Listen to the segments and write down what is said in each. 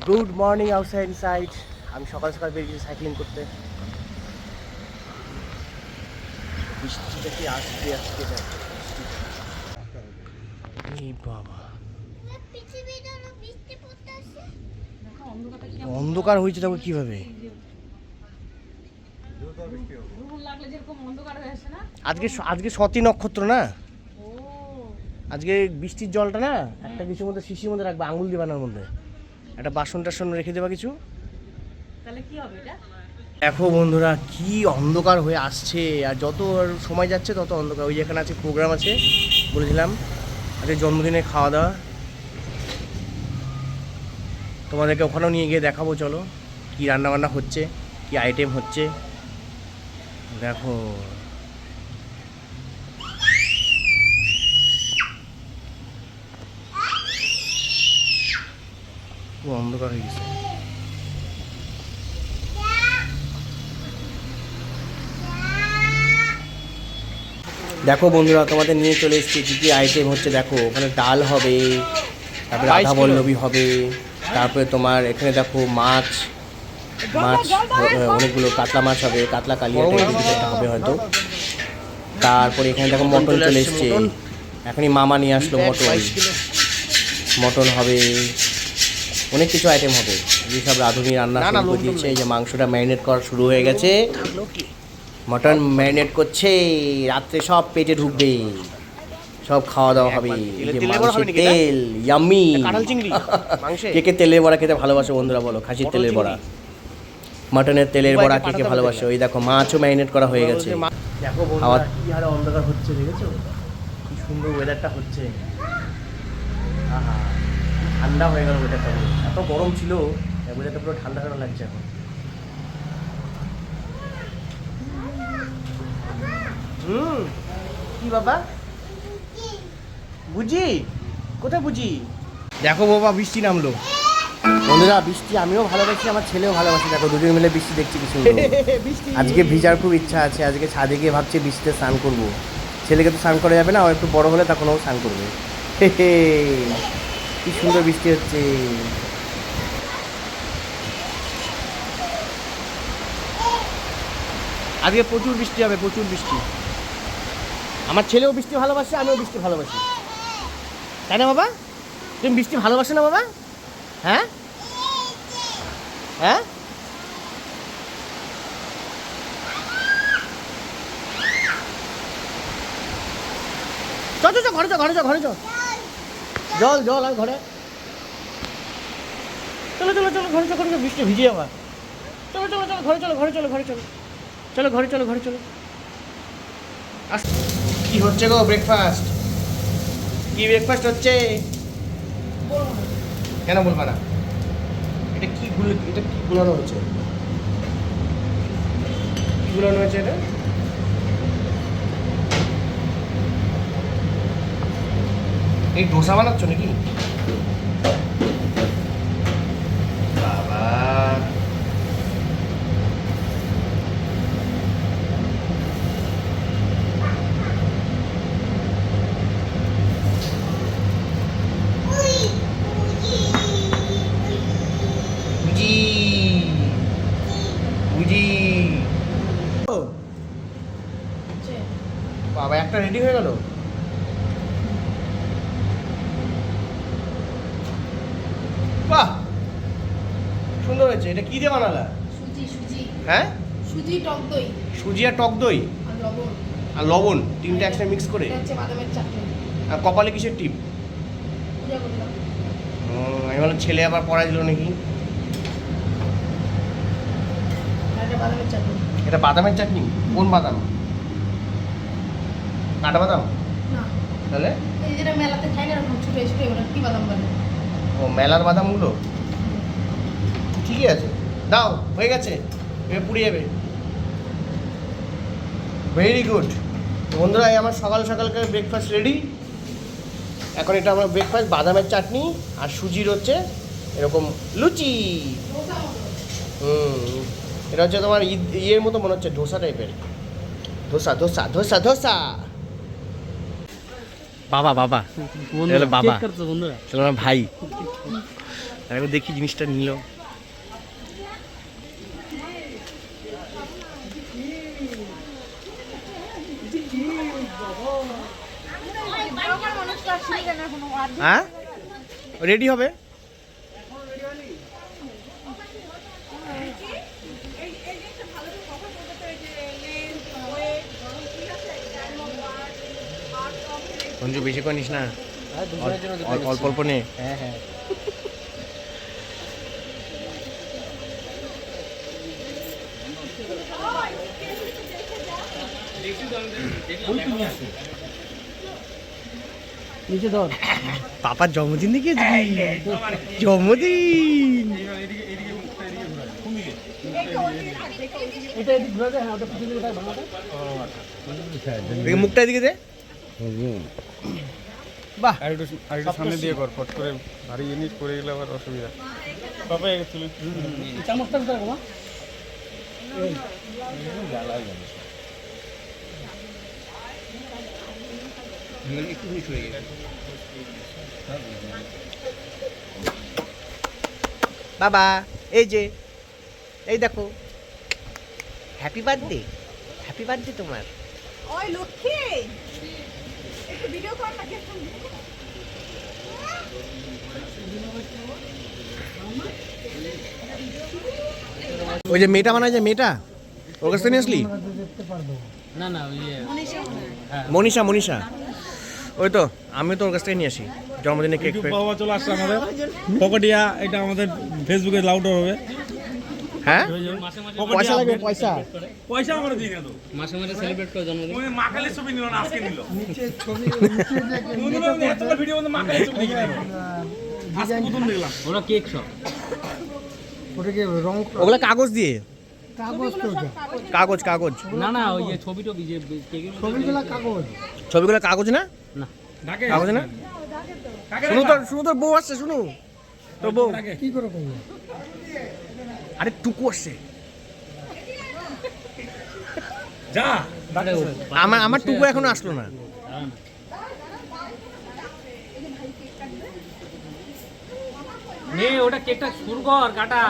Good morning outside inside. আমি সকাল সকাল বেরিয়েছি সাইক্লিং করতে। বৃষ্টিটা কি আসবে আজকে? এই বাবা, অন্ধকার হয়েছে তবে কিভাবে? আজকে আজকে সতী নক্ষত্র না, আজকে বৃষ্টির জলটা না একটা কিছুর মধ্যে শিশির মধ্যে রাখবে, আঙুল দিয়ে বানার মধ্যে একটা বাসন টাসন রেখে দেবা কিছু, তাহলে কি হবে এটা? দেখো বন্ধুরা কি অন্ধকার হয়ে আসছে, আর যত সময় যাচ্ছে তত অন্ধকার। ওই যেখানে আছে প্রোগ্রাম আছে বলেছিলাম, আজকে জন্মদিনে খাওয়া দাওয়া, তোমাদেরকে ওখানেও নিয়ে গিয়ে দেখাবো। চলো কি রান্না বান্না হচ্ছে, কি আইটেম হচ্ছে দেখো। অন্ধকার হয়ে গেছে। দেখো বন্ধুরা তোমাদের নিয়ে চলে এসেছি কী কী আইটেম হচ্ছে দেখো। ওখানে ডাল হবে, তারপরে আধা বল্লবী হবে, তারপরে তোমার এখানে দেখো মাছ অনেকগুলো কাতলা মাছ হবে, কাতলা কালিয়া টাইপের হবে হয়তো। তারপরে এখানে দেখো মটন চলে এসছে, এখনই মামা নিয়ে আসলো মটন হবে, অনেক কিছু আইটেম হবে। যেসব রাঁধুনি রান্না শুরু করে দিয়েছে, এই যে মাংসটা ম্যারিনেট করা শুরু হয়ে গেছে, মটন ম্যারিনেট করছে, রাত্রে সব পেটে ঢুকবে, সব খাওয়া দাওয়া হবে। মাংসের তেল ইয়াম্মি, কে কে তেলের বড়া খেতে ভালোবাসে বন্ধুরা বলো? খাসির তেলের বড়া, মটনের তেলের বড়া কে কে ভালোবাসে? ওই দেখো মাছও ম্যারিনেট করা হয়ে গেছে। দেখো বন্ধুরা কি হারে অন্ধকার হচ্ছে, দেখেছো কি সুন্দর ওয়েদারটা হচ্ছে। আহা ঠান্ডা হয়ে গেল ওয়েদারটা, এত গরম ছিল ওয়েদারটা পুরো ঠান্ডা ঠান্ডা লাগছে এখন। কি বাবা বুঝি কোথায় বুঝি? দেখো বাবা বৃষ্টি নামলো বন্ধুরা, বৃষ্টি আমিও ভালোবাসি, আমার ছেলেও ভালোবাসি। দেখো দুজন মিলে বৃষ্টি দেখছি কি সুন্দর। আজকে ভিজার খুব ইচ্ছা আছে, আজকে ছাদে গিয়ে ভাবছি বৃষ্টিতে স্নান করবো। ছেলেকে তো স্নান করা যাবে না, ও একটু বড় হলে তখন ও স্নান করবে। কি সুন্দর বৃষ্টি হচ্ছে। আজকে প্রচুর বৃষ্টি হবে, প্রচুর বৃষ্টি। আমার ছেলেও বৃষ্টি ভালোবাসে, আমিও বৃষ্টি ভালোবাসি, তাই না বাবা? তুমি বৃষ্টি ভালোবাসো না বাবা? হ্যাঁ হ্যাঁ চল চল ঘরে চল, ঘরে চল, ঘরে চল, জল জল আর ঘরে চলো চলো চলো ঘরে চলো, ঘরে চলো, বৃষ্টি ভিজে যাবা। চলো চলো চলো ঘরে চলো, ঘরে চলো, ঘরে চলো, চলো ঘরে চলো, ঘরে চলো। কি হচ্ছে গো? ব্রেকফাস্ট? কি ব্রেকফাস্ট হচ্ছে? কেন বলবা না? এটা কি গুলানো হয়েছে? কি গুলানো হয়েছে এটা? এই ডোসা বানাচ্ছ নাকি বাবা? বাবা একটা রেডি হয়ে গেল। বাহ সুন্দর হয়েছে। এটা কি দিয়ে বানালা? সুজি। হ্যাঁ সুজি, টক দই, সুজি আর টক দই আর লবণ, আর লবণ, তিনটে একসাথে মিক্স করে। এটা হচ্ছে বাদামের চাটনি। আর কপালে কিসের টিপ? পূজা করলাম। আমি বললাম ছেলে আবার পড়াই দিল নাকি। আর এটা বাদামের চাটনি। এটা বাদামের চাটনি? কোন বাদাম? কাটা বাদাম? না, তাহলে এই যেটা মেলাতে খাই না এরকম ছোট ছোট, ওটা কি বাদাম বলে? ও মেলার বাদামগুলো। ঠিকই আছে, দাও হয়ে গেছে, এবার পুড়ে যাবে। ভেরি গুড বন্ধুরা, এই আমার সকাল সকালকার ব্রেকফাস্ট রেডি। এখন এটা আমার ব্রেকফাস্ট, বাদামের চাটনি আর সুজির হচ্ছে এরকম লুচি। এটা হচ্ছে তোমার ইয়ের মতো মনে হচ্ছে, ধোসা টাইপের। ধোসা ধোসা ধোসা ধোসা। বাবা বাবা এটা বাবা বন্ধুরা চলো আমার ভাই একবার দেখি জিনিসটা নিল। হ্যাঁ রেডি হবে। সঞ্জু বেশি করিস না, অল্প অল্প নে। হ্যাঁ হ্যাঁ নিচে ধর। পাপার জন্মদিন দেখি জন্মদিন এটা এদিক ঘুরে দে, হ্যাঁ ওটা পিছনে দিকে ভাঙাটা। দেখি মুখটা এদিকে দে। বাহ আরেকটু সামনে দিয়ে কর, ফট করে ভারী জিনিস পড়ে গেলে আবার অসুবিধা। বাবা তুলে চামচটা কোথায় গো মা? বাবা এই যে এই দেখো, হ্যাপি বার্থডে, হ্যাপি বার্থডে তোমার। ওই লক্ষ্মী একটু ভিডিও কর না কেন? ওই যে মেয়েটা বানায়, যে মেয়েটা ওর কাছ থেকে নিয়ে আসলি? না না ওই মনীষা, মনীষা ওই তো, আমি তো ওর কাছ থেকে নিয়ে আসি জন্মদিনে কেক ফেক। বাবা চলে আসছে আমাদের পকেটিয়া, এটা আমাদের ফেসবুকে লাউডার হবে। হ্যাঁ মাসে মাসে পয়সা লাগবে, পয়সা। পয়সা আমরা দিই না তো, মাসে মাসে সেলিব্রেট করে জন্মদিন। ওই মা কালীর ছবি নিল না, আজকে নিল নিচে ছবি নিচে এতটা ভিডিও মধ্যে মা কালীর ছবি নিল আজকে প্রথম দেখলাম। ওরা কেক সব ওগুলা কাগজ দিয়ে, কাগজ কাগজ না না ওই যে ছবি টবি যে কেকের ছবিগুলো ছবিগুলো কাগজ না, না ঢাকে কাগজ না। শুনু তোর বউ আসছে, শুনু তোর বউ কি করে আরে টুকু আসছে। যা আমার টুকু এখনো আসলো না। নে ওটা কেকটা শুরু কর কাটা,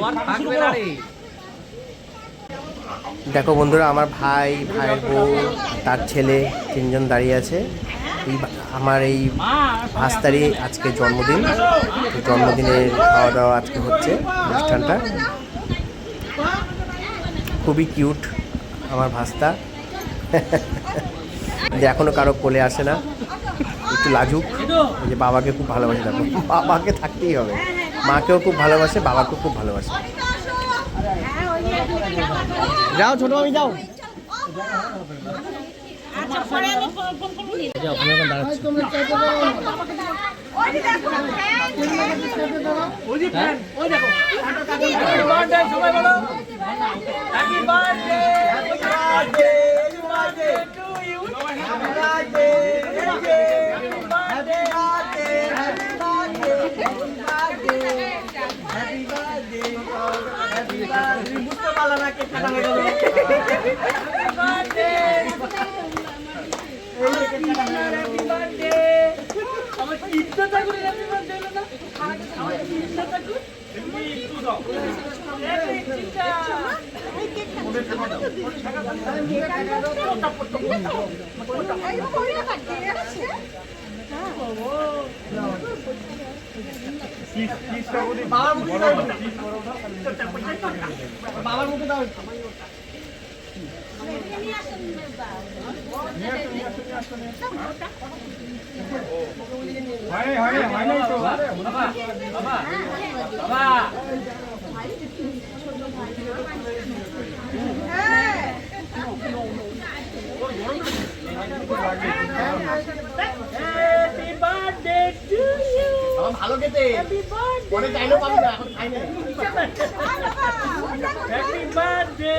আর থাকবে না রে। দেখো বন্ধুরা, আমার ভাই, ভাইয়ের বউ, তার ছেলে, তিনজন দাঁড়িয়ে আছে। আমার এই ভাস্তারই আজকে জন্মদিন, জন্মদিনের খাওয়া দাওয়া আজকে হচ্ছে অনুষ্ঠানটা। খুবই কিউট আমার ভাস্তা, যে এখনো কারো কোলে আসে না, একটু লাজুক। এই যে বাবাকে খুব ভালোবাসে, দেখো বাবাকে থাকতেই হবে, মাকেও খুব ভালোবাসে, বাবাকেও খুব ভালোবাসে। যাও ছোট আমি, যাও। আচ্ছা পরে আমি ফোন যাও আমি এখন দাঁড়াচ্ছি। ওই দেখো ওই দেখো হ্যাপি বার্থডে সবাই বলো, happy birthday, happy birthday, happy birthday to you, happy birthday, happy birthday, happy birthday, happy birthday, happy birthday. বুঝতে পারলা না কেক কাটা হয়ে গেল। Happy birthday, happy birthday. আমার কিডটা করে হ্যাপি বার্থডে হলো না, আমার কিডটা করে একটু দাও। বাবার মুখে দাও। ভালো খেতে পরে চাইলেও পাবি না, এখন খাই না। Happy birthday.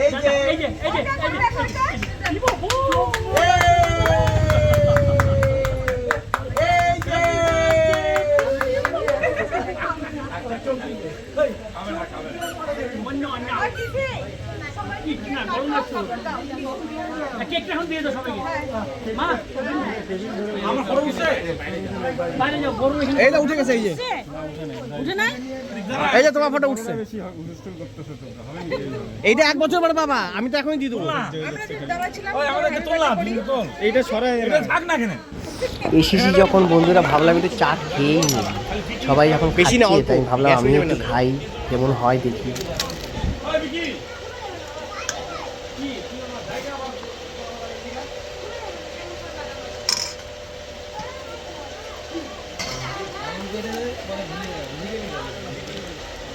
এই যে এই যে এই যে কেকটা এখন দিয়ে দাও সবাইকে। মা আমার ফটো উঠছে বাইরে যাও বড় এখানে এই যে উঠে গেছে, এই যে উঠে নাই এই যে তোমার ফটো উঠছে। এইটা 1 বছর পরে বাবা, আমি তো এখনই দিয়ে দেবো। আমরা যে দাঁড়াচ্ছিলাম ওই আমাদের কে তোলা ভিডিও তোল এইটা সরাই এটা থাক না কেন এসেছি যখন বন্ধুরা, ভাবলাম একটু চা খেয়েই নি। সবাই যখন বেশি না, তাই ভাবলাম আমি একটু খাই, কেমন হয় দেখি। ওই বিকি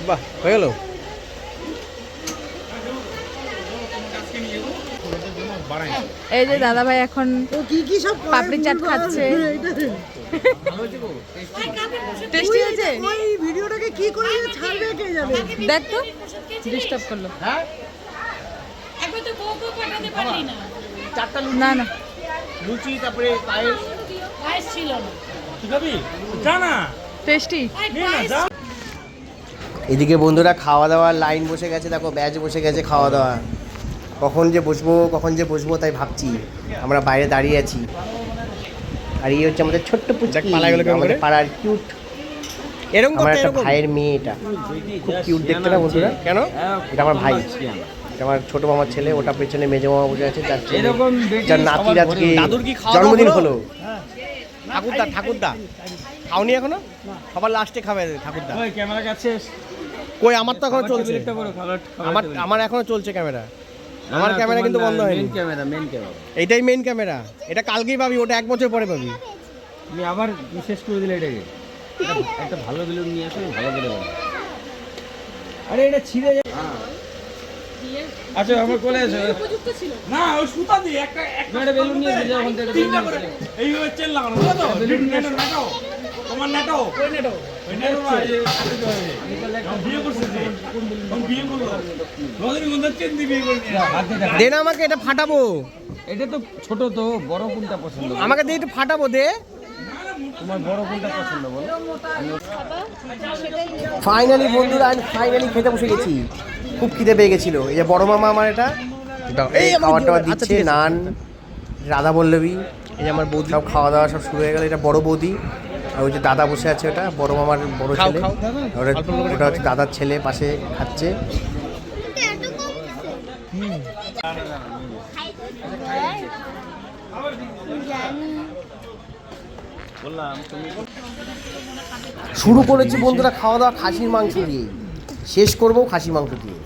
বাহ, হয়ে গেল। এই যে দাদা ভাই এখন পাপড়ি চাট খাচ্ছে। টেস্টি হয়েছে? ভিডিওটাকে কি করে ছাড়বে কে জানে। দেখ তো ডিস্টার্ব করলো। একবার তো কোকো পাঠাতে পারলি না। চারটা না না লুচি, তারপরে পায়েস। পায়েস ছিল না। তুই খাবি জানা টেস্টি। এদিকে বন্ধুরা খাওয়া দাওয়ার লাইন বসে গেছে, দেখো ব্যাচ বসে গেছে খাওয়া দাওয়া। কখন যে বসবো তাই ভাবছি। আমরা বাইরে দাঁড়িয়ে আছি। আর এই হচ্ছে আমাদের ছোট্ট পুচকি, আমাদের পাড়ার কিউট। আমার একটা ভাইয়ের মেয়ে, এটা খুব কিউট দেখতে না বন্ধুরা। কেন? এটা আমার ভাই, এটা আমার ছোট মামার ছেলে। ওটা পেছনে মেজো মামা বসে আছে, যার নাতির আজকে জন্মদিন হলো। ঠাকুরদা খাওনি এখনো? সবার লাস্টে খাবে ঠাকুরদা। ওই ক্যামেরা কাছে কই আমার তো এখনো চলছে। আমার এখনো চলছে ক্যামেরা। আমার ক্যামেরা কিন্তু বন্ধ হয়নি। এইটাই মেইন ক্যামেরা। এটা কালকেই পাবি, ওটা 1 বছর পরে পাবি। তুমি আবার শেষ করে দিলে এটাকে। একটা ভালো বেলুন নিয়ে আসো, ভালো বেলুন। আরে এটা ছিঁড়ে যায়। আচ্ছা আমার কোলে এসো। না ওই সুতা দিয়ে একটা একটা বেলুন নিয়ে এসে যখন থেকে তিনটা করে এইভাবে চেন লাগানো বুঝলো তো নেটো নাটাও তোমার নাটাও ওই নেটো না এই বিয়ে করছে যে কোন বিয়ে করলো রজনীগন্ধা চেন দিয়ে বিয়ে করে নিয়ে হাত দিয়ে দেখা। দে না আমাকে, এটা ফাটাবো। এটা তো ছোট তো, বড় কোনটা পছন্দ? আমাকে দে, একটু ফাটাবো দে। তোমার বড় কোনটা পছন্দ বলো? ফাইনালি বন্ধুরা, ফাইনালি খেতে বসে গেছি। খুব খিদে পেয়ে গেছিল। এই যে বড় মামা আমার, এটা এই খাবার টাবার দিচ্ছে, নান, রাধা বল্লভী। এই যে আমার বৌদি, সব খাওয়া দাওয়া সব শুরু হয়ে গেল। এটা বড় বৌদি, আর ওই যে দাদা বসে আছে, ওটা বড় মামার বড় ছেলে। ওটা হচ্ছে দাদার ছেলে, পাশে খাচ্ছে। শুরু করেছি বন্ধুরা খাওয়া দাওয়া খাসির মাংস দিয়ে, শেষ করবো খাসির মাংস দিয়ে।